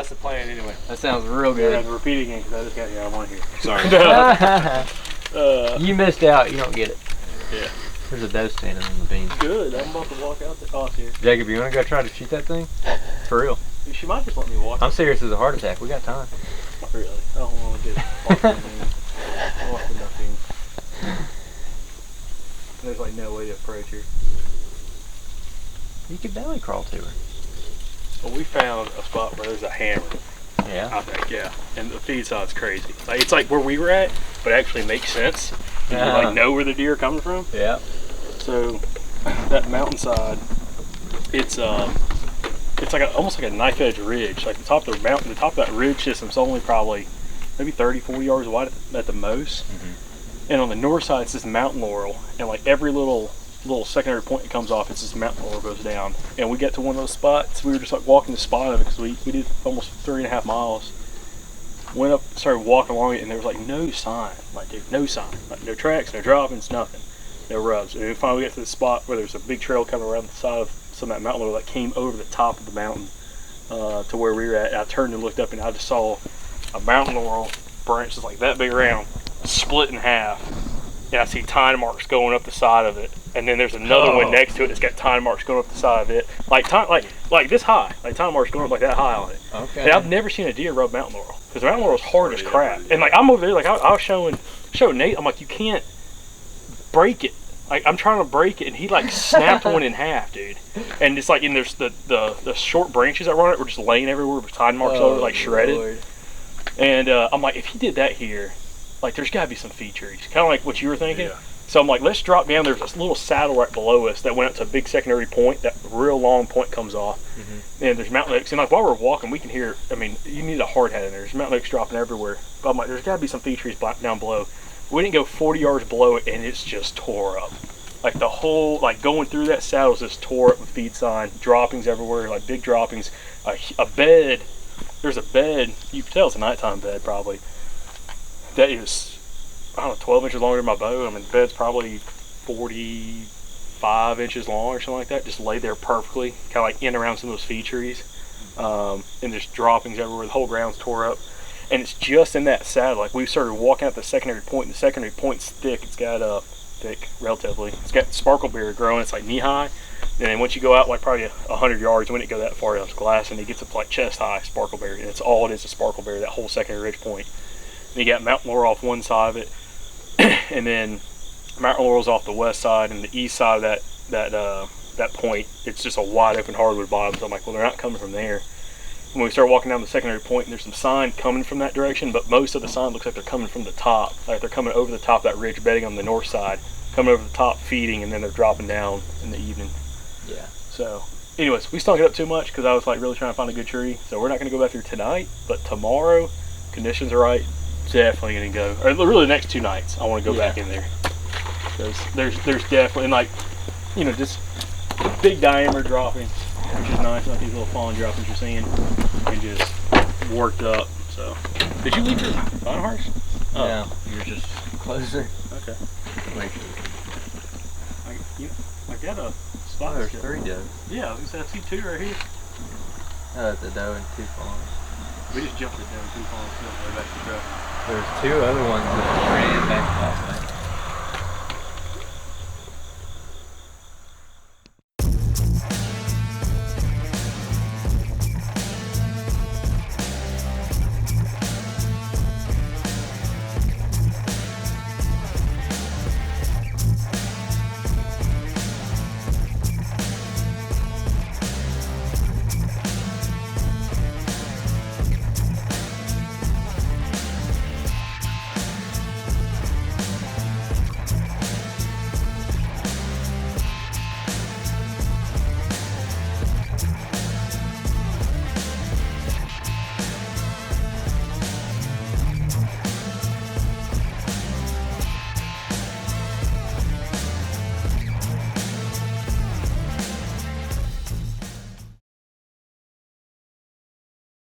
that's the plan anyway. That sounds real good. Yeah, repeat again because I just got here. I'm on here. Sorry. You missed out. You don't get it. Yeah. There's a doe standing on the beans. Good. I'm about to walk out the toss here. Jacob, you want to go try to shoot that thing? For real. She might just let me walk. I'm serious as a heart attack. We got time. Really? I don't want to get off the nothing. There's like no way to approach her. You could belly crawl to her. Well, we found a spot where there's a hammer. Yeah. I think, yeah. And the feed side's crazy. Like it's like where we were at, but it actually makes sense. You like know where the deer are coming from. Yeah. So that mountainside, it's like almost like a knife edge ridge. Like the top of the mountain, the top of that ridge system's only probably maybe 30, 40 yards wide at the most. Mm-hmm. And on the north side, it's this mountain laurel, and like every little secondary point that comes off, it's this mountain laurel goes down. And we get to one of those spots. We were just like walking the spot of it because we did almost 3.5 miles. Went up, started walking along it, and there was like no sign. Like, dude, no sign. Like, no tracks, no droppings, nothing. No rubs. And we finally get to the spot where there's a big trail coming around the side of some of that mountain laurel that came over the top of the mountain to where we were at. And I turned and looked up, and I just saw a mountain laurel branch that's like that big around, split in half. And I see tine marks going up the side of it. And then there's another one next to it that's got tine marks going up the side of it. Like this high. Like tine marks going up like that high on it. Okay. And I've never seen a deer rub mountain laurel. Because mountain laurel is hard as crap. And like I'm over there, like I was showing Nate, I'm like, you can't break it. Like I'm trying to break it, and he like snapped one in half, dude. And it's like, and there's the short branches that run it were just laying everywhere with tine marks over it, like shredded. Lord. And I'm like, if he did that here, like there's got to be some feed trees, kind of like what you were thinking. Yeah. So I'm like, let's drop down. There's this little saddle right below us that went up to a big secondary point. That real long point comes off, and there's mountain oaks. And like while we're walking, we can hear. I mean, you need a hard hat in there. There's mountain oaks dropping everywhere. But I'm like, there's got to be some feed trees down below. We didn't go 40 yards below it, and it's just tore up. Like the whole, like going through that saddle is just tore up with feed sign, droppings everywhere, like big droppings. A bed. There's a bed. You can tell it's a nighttime bed probably. That is, I don't know, 12 inches longer than my bow. I mean, the bed's probably 45 inches long or something like that. Just laid there perfectly, kind of like in around some of those feed trees. And there's droppings everywhere. The whole ground's tore up. And it's just in that saddle. Like we started walking out the secondary point, and the secondary point's thick. It's got thick, relatively. It's got sparkleberry growing. It's like knee high. And then once you go out like probably 100 yards, when it go that far, it's glass, and it gets up to like chest high sparkleberry. And that's all it is sparkleberry, that whole secondary ridge point. And you got mountain laurel off one side of it, and then mountain laurel's off the west side, and the east side of that point, it's just a wide open hardwood bottom. So I'm like, well, they're not coming from there. When we start walking down the secondary point, and there's some sign coming from that direction, but most of the sign looks like they're coming from the top. Like they're coming over the top of that ridge, bedding on the north side, coming over the top, feeding, and then they're dropping down in the evening. Yeah. So, anyways, we stunk it up too much because I was like really trying to find a good tree. So we're not going to go back there tonight, but tomorrow, conditions are right, definitely going to go. Or really the next 2 nights, I want to go back in there. There's definitely, and like, you know, just big diameter droppings, which is nice, like these little fallen droppings you're seeing, and just worked up. So, did you leave your vine harsh? Oh. No, you're just closer. Okay. Wait. I got a spot. Oh, there's 3 doe. Yeah, I see 2 right here. The doe and 2 fawns. We just jumped it down 2 fawns, way back to the truck. There's 2 other ones that ran back last night.